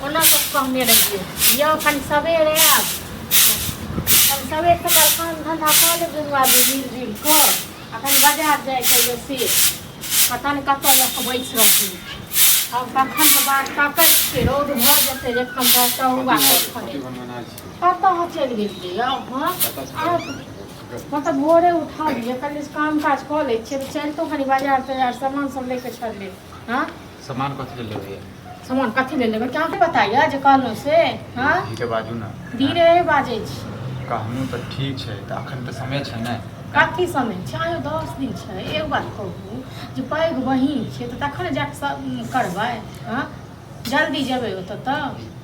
ओना तो कहने रहिए यौ कनि सवेरे आब कनि सवेर सकाल काम धंधा कऽ लेबै बाबू मिल कऽ आ कनि बाजार जाइके बेसी पता नहि कतऽ लऽ कऽ बैस रहू अब कखन बात ताकै छियै रौद भऽ जेतै एकदम कहूँगा कतऽ चलि गेलियै यौ हाँ मतलब भोरे उठा दिए कल काम काज कऽ लै छियै तऽ चलितौ कनि बाजार तजार सामान सब लेके छलै हाँ सामान कथी ले लेबै सामान कथी ले लेबै क्या बताइए जे कहलहुँ से हाँ धीरे बाजू ना धीरे बाजै छी कहलहुँ तऽ ठीक छै तऽ एखन तऽ समय छै ने कथी समय छै आयो 10 दिन छै एक बात कहू जे पैघ बहिन छै तऽ तखन जाकऽ करबै हाँ जल्दी जेबै ओतऽ तऽ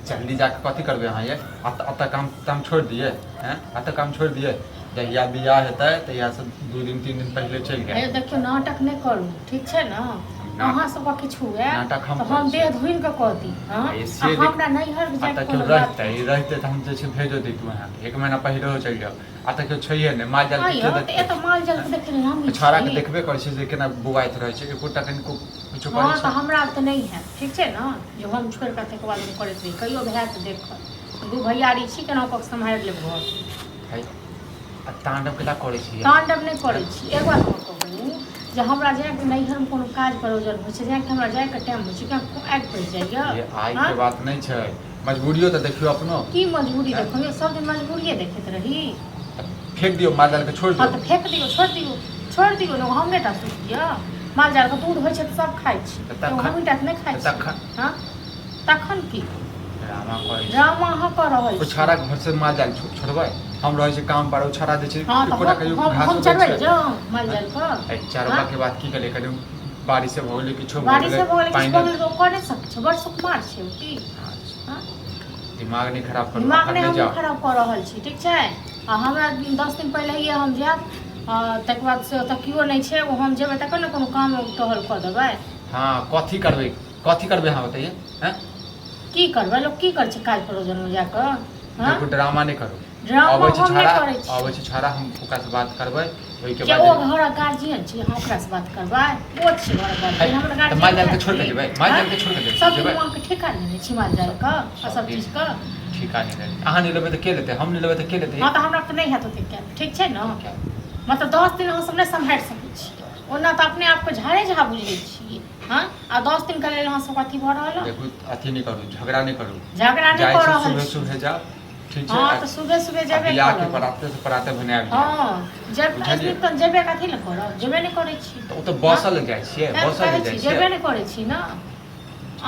जल्दी जाके कथी करबै अहाँ ये अतऽ काम छोड़ि दिए हैं अतऽ काम छोड़ि दिए जहिया बियाह हेतै तहिया से 2 दिन 3 दिन पहले चलि गए देखियौ नाटक नहि करू ठीक छै ने अहाँ सबके किछु हुए नाटक तऽ हम देह धुरि कऽ कह दी हमरा नैहर रहते तऽ हम जे छै भेजो दैतू अहाँके 1 महीना पहिले चलि जाउ आ तऽ केओ छैहे नहि माल जाल छौड़ा के देखबे करै छै जे केना बुआइत रहै छै एकोटा कनिको किछो करै छै तऽ हमरा तऽ नहि है ठीक छै ने जो हम छोड़ि कऽ तकर बाद करैत रही कहियो भए तऽ देखल 2 भैयारी छी केना कऽ सम्हारि लेब घर तांडव केला करै छी तांडव नहि करै छी एक बात हम कहू जे हमरा जाके नैहरमे कोनो काज प्रयोजन होइ छै जाके हमरा जाके टाइम होइ छै क्या आगि पड़ि जाइए आइ के बात नहि छै मजबूरियो तऽ देखियो अपनो की मजबूरी देखियो सब दिन मजबूरिये देखैत रही फेंक दियो माल जाल के छोड़ दियो हां तऽ फेंक दियो छोड़ दियो ने हमे टा सुत दिया माल जाल के दूध होइ छै तऽ सब खाइ छी तऽ हम टा नहि खाइ छी हां तखन की ड्रामा हाँ कर रहल छी छाड़ा घर से माल जाल छोड़बै हम रहे छै काम पर छाड़ा दे छै एकोटा कहियो घास चढ़बै जो माल जाल पर चारों के बात की करे कनी बारिश से भोले किछो बारिश से भोले किछो भोले तो करे सक छै बड़ सुकुमार छै की हां दिमाग नहीं खराब करू दिमाग नहीं खराब कर रहल छी ठीक छै आ हमरा 10 दिन पहिले ही हम जाब तक बाद से त कियो नहीं छै हम जेबै तक ने कोनो काम टहल क देबै हां कथी करबै हां बताइए हैं की करबै लोग की कर छै काज प्रयोजन में जाके हां देखो ड्रामा नहीं करू ड्रामा हम नहीं करै छी आबै छै छाड़ा हम ओकरा से बात करबै ओइ के बाद ओ घर गार्जियन छी हम ओकरा से बात करबै ओ छी घर गार्जियन हमरा गार्जियन माल जाल के छोड़ के जेबै माल जाल के छोड़ के जेबै सब वहां के ठेका लेने छी माल जाल का आ सब चीज का ठेका नहीं लेने अहाँ नहीं लेबै त के लेतै हम नहीं लेबै त के लेतै हां त हमरा त नहीं है तो ठीक छै न मतलब 10 दिन हम सब नहीं संभाल सकै छी ओना त अपने आप को झाड़े झा बुझै छी हां आ 10 दिन के लेल हम सब अथी भ रहल देखो अथी नहीं करू झगड़ा नहीं करू कर रहल सुबह जाओ ठीक है हां त सुबह जेबे बियाह के पराते भने आबि हां जब तो जेबे कथि ल करब जेबे नहीं करै छी त ओ त बसल जाइ छियै बसल जाइ छियै जेबे नहीं करै छी न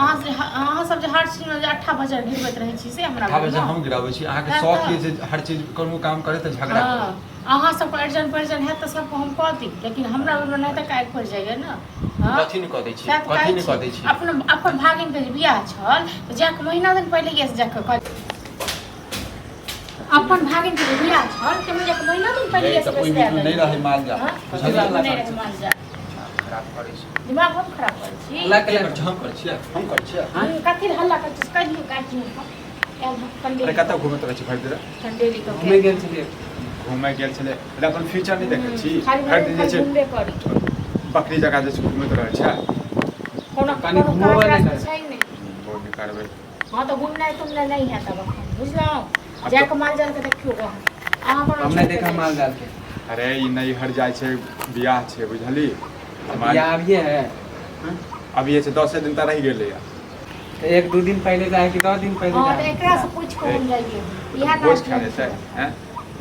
अहाँ सब जे हर चीज में 8 बजे गिरबैत रहै छी से हमरा 8 बजे हम गिराबै छी अहाँ के शौक ये जे हर चीज कोनो काम करे त झगड़ा अहाँ सब अर्जन है त सब हम कह दी लेकिन हमरा ओइ में नहीं त काज पड़ जाइए न कथि नहीं क दै छी कथि नहीं क दै छी अपन भागिन के बियाह छल त जाके महीना दिन पहिले ये जाके अपन भागिन के बियाह छल त मुझे महीना दिन पहिले ये कोई भी नहीं रहे माल जा खराब करे छी दिमाग हम खराब करे छी हल्ला के हम करे छी हां कथि हल्ला करे छी कहियो काटियो अरे कतौ घुमत रहे छी भर दिन ठंडेली तो घुमे गेल छले अपन फ्यूचर नहीं देखे छी भर दिन जे घुमबे करी बकरी जगह जे घुमत रहे छै कोनो पानी घुमबे नहीं बोल करबे हां तो घूमना तुमने नहीं है तब बुझलो जाके माल जाल के देखियो अहाँ कोनो हमने देखा माल जाल के अरे ई नहीं हर जाय छै बियाह छै बुझली बियाह अभी है अभी ये 10 दिन त रह गेले या तो 1-2 दिन पहले जाए कि 10 दिन पहले हां तो एकरा से पूछ के हम जाइए इहा भोज खा देते हैं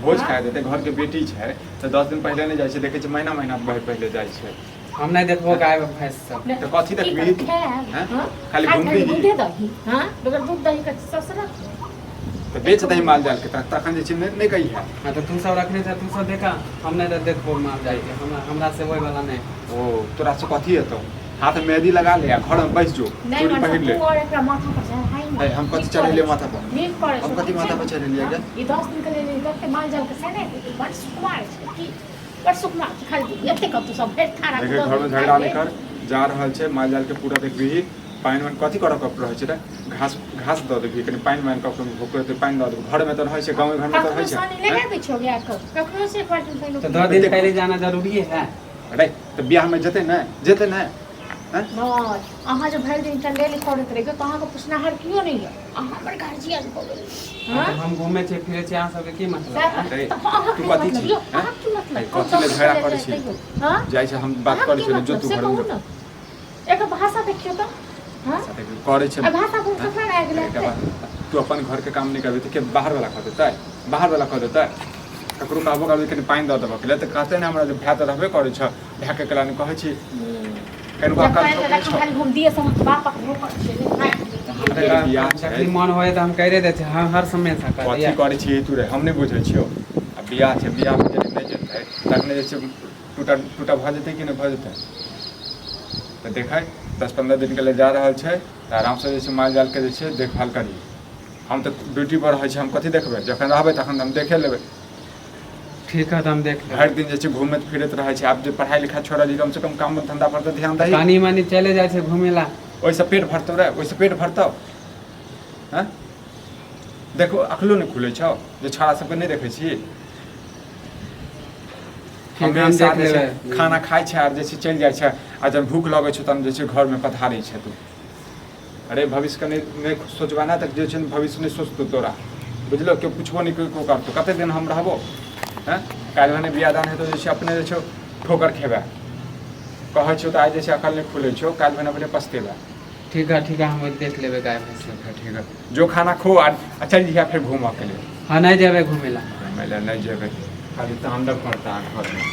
भोज खा देते घर के बेटी छै तो 10 दिन पहले नहीं जाय छै देखे छै महीना पहले जाय छै हम नहीं देखबो गाय भैंस सब तो कथि देखबी हैं खाली घूमती दूध दही हां बगैर दूध दही का ससुरा तो बेच दही माल जाल के तखन जे छै नहीं कही है हां तो तू सब रखने था तू सब देखा हम नहीं देखबो माल जाल के हमरा से होय वाला नहीं ओ तोरा से कथि हेतौ हाथ में मेहंदी लगा ले घर में बैठ जो चूड़ी पहन ले और एकरा माथा पर चढ़ाई नहीं हम कथि चढ़ेले माथा पर नीक करे हम कथि माथा पर चढ़ेलिए गे ई 10 दिन के लिए करके माल जाल के से नहीं बड़ सुकुमार छै की बड़ सुकुमार खाली एते कतु सब भेट थारा के घर में झगड़ा नहीं कर जा रहल छै माल जाल के पूरा देखबी पानी में कथि करक रहे छै रे घास द देबी कनी पानी में कप भोकर ते पानी द देबी घर में त रहे छै गांव घर में त रहे छै पानी लगा दै छो गया कखनो से क्वार्टर पहले तो 2 दिन पहले जाना जरूरी है अरे तो बियाह में जते ना हैं? नहीं अहाँ जो भर दिन चंडेली करत रहियो तो अहाँ को पूछनाहर क्यों नहीं है अहाँ हमर गार्जियन हो गेल हाँ, तो हम घूमे छे फिरे छे अहाँ सबके की मतलब है? अरे, तो अहाँ तू की कथी मतलब छी, यो हैं? अहाँ की मतलब कथी ले झगड़ा करै छी हां जाइ छै हम बात करै छी जो तू घर में एक भाषा देखियो तो हां करै छै आ भाषा को सफर आ गेलै एके बात, तू अपन घर के काम नहीं करबी तो के बाहर वाला कह देतै बाहर वाला कह देतै ककरो कहबो करबी कनि पानि दऽ देबऽ के लेल तऽ कहते ने हमरा जे भाय तऽ रहबे करै छ भाय के कला कहै छी कनि जब बाका पहले रख खाली घूम दिए सब बाप का मुंह पर से जखनी मन होए तो हम कह दे छे हम हर समय से कर कथी करै छी तू रे हम नहि बुझै छियौ आ बियाह छै बियाह में जे नहि जेतै तखने जे छै टूटा भऽ जेतै कि नहि भऽ जेतै तऽ देखै 10-15 दिन के लिए जा रहल छै तऽ आरामसँ जे छै माल जालके जे छै देखभाल करी हम तऽ ड्यूटी पर रहै छी हम कथी देखबै जखन रहबै तखन हम देखे लेबै ठीक है तो हम देख लेबै भरि दिन जे छै घूमैत फिरैत रहै छै आब जे पढ़ाइ लिखाइ छोड़ल कम से कम काम धंधा पर तऽ ध्यान दही पानी मानी चले जाए छे घूमे ला ओहिसँ पेट भरतौ रे ओहिसँ पेट भरतौ हैं देखो अखलो नहि खुलै छौ जे छौड़ा सबके नहि देखै छी हम देख लेबै खाना खाइ छै आर जे छै चलि जाइ छै आ जब भूख लगै छै तहन जे छै घरमे पधारै छै तू अरे भविष्यके नहि सोचबाना तऽ जे छै भविष्य नहि सोचतौ तोरा बुझलो केओ पुछबो नहि केओ करतौ कतेक दिन हम रहबो हैं काल्हि भने बियाह दान हेतौ जे छै अपने जे छै ठोकर खेबै कहै छौ तऽ आइ जे छै अकल नहि खुलै छौ काल्हि भने अपने पछतेबै ठीक है हम देख लेबै गाय भैंस ठीक है जो खाना खो आ चल जइया फिर घूमऽ के लिए हाँ नहीं जाबे घूमे ला घूमय लए नहि जेबै खाली तांडव करता घर में